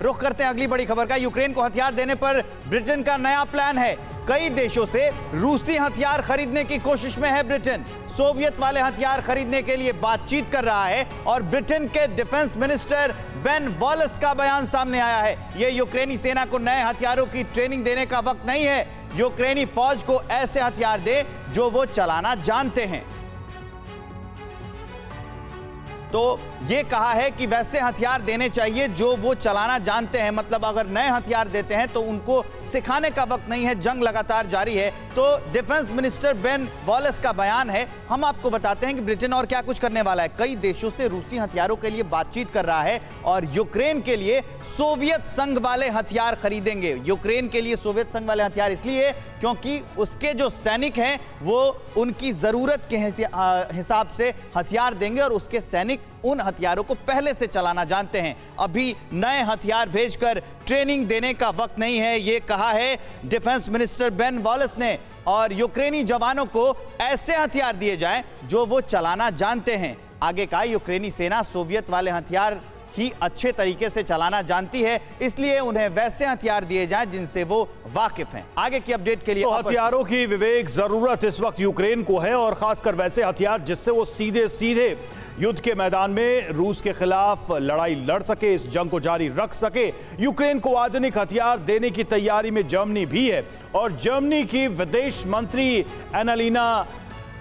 रुख करते हैं अगली बड़ी खबर का। यूक्रेन को हथियार देने पर ब्रिटेन का नया प्लान है। कई देशों से रूसी हथियार खरीदने की कोशिश में है ब्रिटेन। सोवियत वाले हथियार खरीदने के लिए बातचीत कर रहा है और ब्रिटेन के डिफेंस मिनिस्टर बेन वॉलेस का बयान सामने आया है। यह यूक्रेनी सेना को नए हथियारों की ट्रेनिंग देने का वक्त नहीं है। यूक्रेनी फौज को ऐसे हथियार दे जो वो चलाना जानते हैं। तो ये कहा है कि वैसे हथियार देने चाहिए जो वो चलाना जानते हैं। मतलब अगर नए हथियार देते हैं तो उनको सिखाने का वक्त नहीं है, जंग लगातार जारी है। तो डिफेंस मिनिस्टर बेन वॉलेस का बयान है। हम आपको बताते हैं कि ब्रिटेन और क्या कुछ करने वाला है। कई देशों से रूसी हथियारों के लिए बातचीत कर रहा है और यूक्रेन के लिए सोवियत संघ वाले हथियार खरीदेंगे। यूक्रेन के लिए सोवियत संघ वाले हथियार इसलिए क्योंकि उसके जो सैनिक हैं वो उनकी जरूरत के हिसाब से हथियार देंगे और उसके सैनिक उन हथियारों को पहले से चलाना जानते हैं। अभी नए हथियार भेजकर ट्रेनिंग देने का वक्त नहीं है, यह कहा है डिफेंस मिनिस्टर बेन वॉलेस ने। और यूक्रेनी जवानों को ऐसे हथियार दिए जाएं जो वो चलाना जानते हैं। आगे का यूक्रेनी सेना सोवियत वाले हथियार ही अच्छे तरीके से चलाना जानती है, इसलिए उन्हें वैसे हथियार दिए जाएं जिनसे वो वाकिफ हैं। आगे की अपडेट के लिए तो हथियारों की विवेक जरूरत इस वक्त यूक्रेन को है और खासकर वैसे हथियार जिससे वो सीधे सीधे युद्ध के मैदान में रूस के खिलाफ लड़ाई लड़ सके, इस जंग को जारी रख सके। यूक्रेन को आधुनिक हथियार देने की तैयारी में जर्मनी भी है और जर्मनी की विदेश मंत्री एनालिना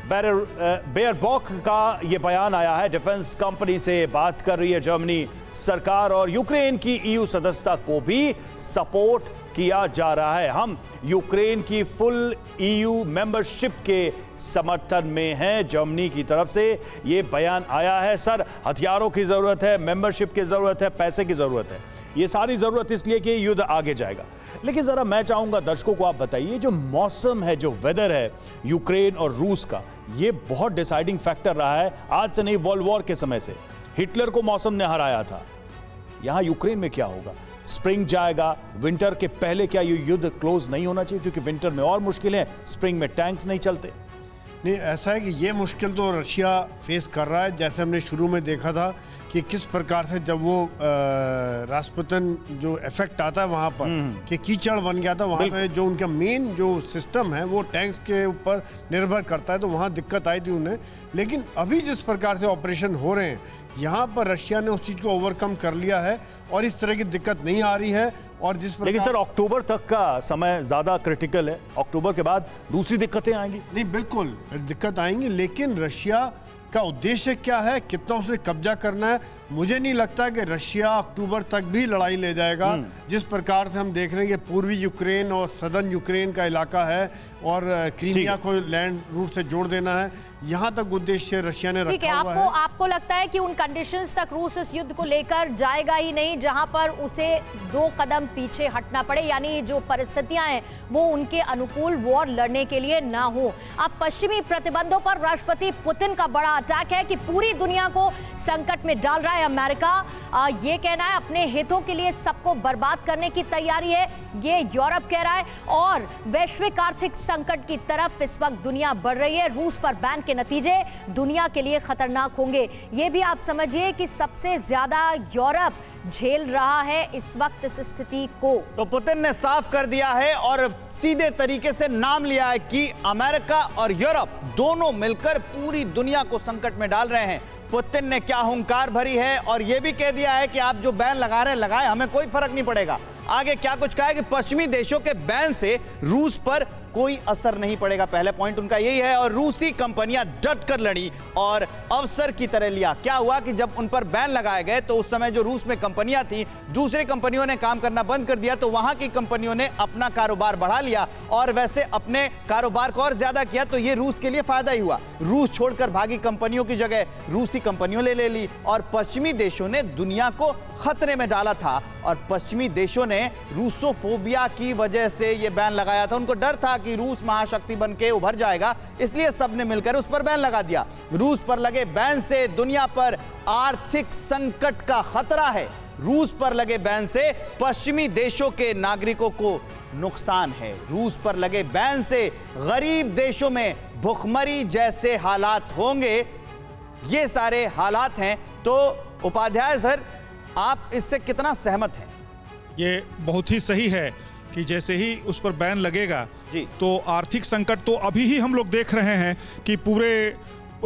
बेयरबॉक का यह बयान आया है। डिफेंस कंपनी से बात कर रही है जर्मनी सरकार और यूक्रेन की ईयू सदस्यता को भी सपोर्ट किया जा रहा है। हम यूक्रेन की फुल ईयू मेंबरशिप के समर्थन में हैं। जर्मनी की तरफ से यह बयान आया है। सर, हथियारों की जरूरत है, मेंबरशिप की जरूरत है, पैसे की जरूरत है, ये सारी जरूरत इसलिए कि युद्ध आगे जाएगा। लेकिन जरा मैं चाहूंगा दर्शकों को आप बताइए, जो मौसम है, जो वेदर है यूक्रेन और रूस का, ये बहुत डिसाइडिंग फैक्टर रहा है। आज से नहीं, वर्ल्ड वॉर के समय से हिटलर को मौसम ने हराया था। यहां यूक्रेन में क्या होगा? स्प्रिंग जाएगा, विंटर के पहले क्या ये युद्ध क्लोज नहीं होना चाहिए? क्योंकि विंटर में और मुश्किल है, स्प्रिंग में टैंक्स नहीं चलते। नहीं, ऐसा है कि ये मुश्किल तो रशिया फेस कर रहा है। जैसे हमने शुरू में देखा था कि किस प्रकार से जब वो रास्पुतिन जो इफेक्ट आता है वहाँ पर कि कीचड़ बन गया था, वहाँ पे जो उनका मेन जो सिस्टम है वो टैंक्स के ऊपर निर्भर करता है, तो वहाँ दिक्कत आई थी उन्हें। लेकिन अभी जिस प्रकार से ऑपरेशन हो रहे हैं यहाँ पर रशिया ने उस चीज़ को ओवरकम कर लिया है और इस तरह की दिक्कत नहीं आ रही है। और जिस प्रकार, लेकिन सर अक्टूबर तक का समय ज़्यादा क्रिटिकल है, अक्टूबर के बाद दूसरी दिक्कतें आएंगी। नहीं, बिल्कुल दिक्कत आएंगी, लेकिन रशिया का उद्देश्य क्या है, कितना उसने कब्जा करना है, मुझे नहीं लगता कि रशिया अक्टूबर तक भी लड़ाई ले जाएगा। जिस प्रकार से हम देख रहे हैं कि पूर्वी यूक्रेन और सदर्न यूक्रेन का इलाका है और क्रीमिया को लैंड रूट से जोड़ देना है, यहाँ तक उद्देश्य रशिया ने रखा हुआ है। आपको लगता है कि उन कंडीशंस तक रूस इस युद्ध को लेकर जाएगा ही नहीं जहां पर उसे 2 कदम पीछे हटना पड़े, यानी जो परिस्थितियां हैं वो उनके अनुकूल वॉर लड़ने के लिए ना हो। अब पश्चिमी प्रतिबंधों पर राष्ट्रपति पुतिन का बड़ा अटैक है कि पूरी दुनिया को संकट में डाल रहा है अमेरिका। ये कहना है अपने हितों के लिए सबको बर्बाद करने की तैयारी है, ये यूरोप कह रहा है। और वैश्विक आर्थिक संकट की तरफ इस वक्त दुनिया बढ़ रही है। रूस पर बैन के नतीजे दुनिया के लिए खतरनाक होंगे। ये भी आप समझिए कि सबसे ज्यादा यूरोप झेल रहा है इस वक्त इस स्थिति को। तो पुतिन ने साफ कर दिया है और सीधे तरीके से नाम लिया है कि अमेरिका और यूरोप दोनों मिलकर पूरी दुनिया को संकट में डाल रहे हैं। पुतिन ने क्या हुंकार भरी है और यह भी कह दिया है कि आप जो बैन लगा रहे हैं लगाएं, हमें कोई फर्क नहीं पड़ेगा। आगे क्या कुछ कहा है कि पश्चिमी देशों के बैन से रूस पर कोई असर नहीं पड़ेगा। पहले पॉइंट उनका यही है और रूसी कंपनियां डट कर लड़ी और अवसर की तरह लिया। क्या हुआ कि जब उन पर बैन लगाए गए तो उस समय जो रूस में कंपनियां थी, दूसरी कंपनियों ने काम करना बंद कर दिया, तो वहां की कंपनियों ने अपना कारोबार बढ़ा लिया और वैसे अपने कारोबार को और ज्यादा किया, तो ये रूस के लिए फायदा ही हुआ। रूस छोड़कर भागी कंपनियों की जगह रूसी कंपनियों ले ली और पश्चिमी देशों ने दुनिया को खतरे में डाला था और पश्चिमी देशों ने रूसोफोबिया की वजह से यह बैन लगाया था। उनको डर था कि रूस महाशक्ति बनके उभर जाएगा, इसलिए सबने मिलकर उस पर बैन लगा दिया। रूस पर लगे बैन से दुनिया पर आर्थिक संकट का खतरा है। रूस पर लगे बैन से पश्चिमी देशों के नागरिकों को नुकसान है। रूस पर लगे बैन से गरीब देशों में भुखमरी जैसे हालात होंगे। ये सारे हालात हैं। तो उपाध्याय सर, आप इससे कितना सहमत हैं? ये बहुत ही सही है कि जैसे ही उस पर बैन लगेगा जी। तो आर्थिक संकट तो अभी ही हम लोग देख रहे हैं कि पूरे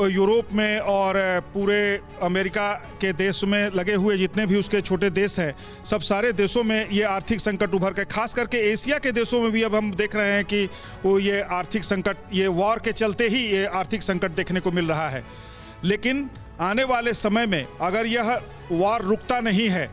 यूरोप में और पूरे अमेरिका के देश में लगे हुए जितने भी उसके छोटे देश हैं, सब सारे देशों में ये आर्थिक संकट उभर के, खास करके एशिया के देशों में भी अब हम देख रहे हैं कि वो ये आर्थिक संकट, ये वॉर के चलते ही ये आर्थिक संकट देखने को मिल रहा है। लेकिन आने वाले समय में अगर यह वॉर रुकता नहीं है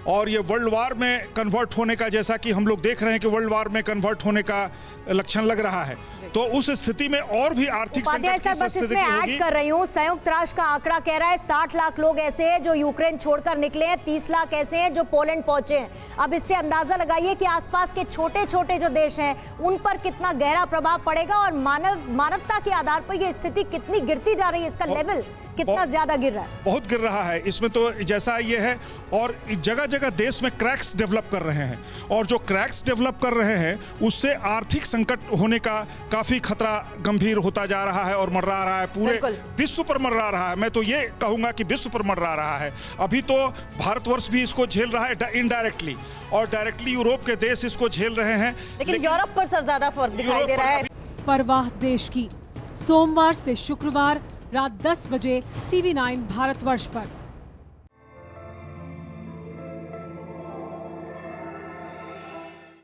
और ये वर्ल्ड वार में कन्वर्ट होने का, जैसा कि हम लोग देख रहे हैं कि वर्ल्ड वार में कन्वर्ट होने का लक्षण लग रहा है, तो उस स्थिति में और भी आर्थिक उपाध्याय संकट साहब, बस इसमें ऐड कर रही हूँ, संयुक्त राष्ट्र का आंकड़ा कह रहा है 60 लाख लोग ऐसे हैं जो यूक्रेन छोड़कर निकले हैं, 30 लाख ऐसे हैं जो पोलैंड पहुंचे हैं। अब इससे अंदाजा लगाइए कि आसपास के छोटे छोटे जो देश हैं उन पर कितना गहरा प्रभाव पड़ेगा और मानवता के आधार पर यह स्थिति कितनी गिरती जा रही है, इसका लेवल कितना ज्यादा गिर रहा है। बहुत गिर रहा है इसमें तो, जैसा ये है, और जगह जगह देश में क्रैक्स डेवलप कर रहे हैं, और जो क्रैक्स डेवलप कर रहे हैं उससे आर्थिक संकट होने का काफी खतरा गंभीर होता जा रहा है और मंडरा रहा है, पूरे विश्व पर मंडरा रहा है। मैं तो ये कहूंगा कि विश्व पर मंडरा रहा है। अभी तो भारतवर्ष भी इसको झेल रहा है इनडायरेक्टली, और डायरेक्टली यूरोप के देश इसको झेल रहे हैं, लेकिन यूरोप पर सर ज्यादा फर्क दिखाई दे रहा है। परवाह देश की, सोमवार से शुक्रवार रात 10 बजे TV9 भारतवर्ष पर।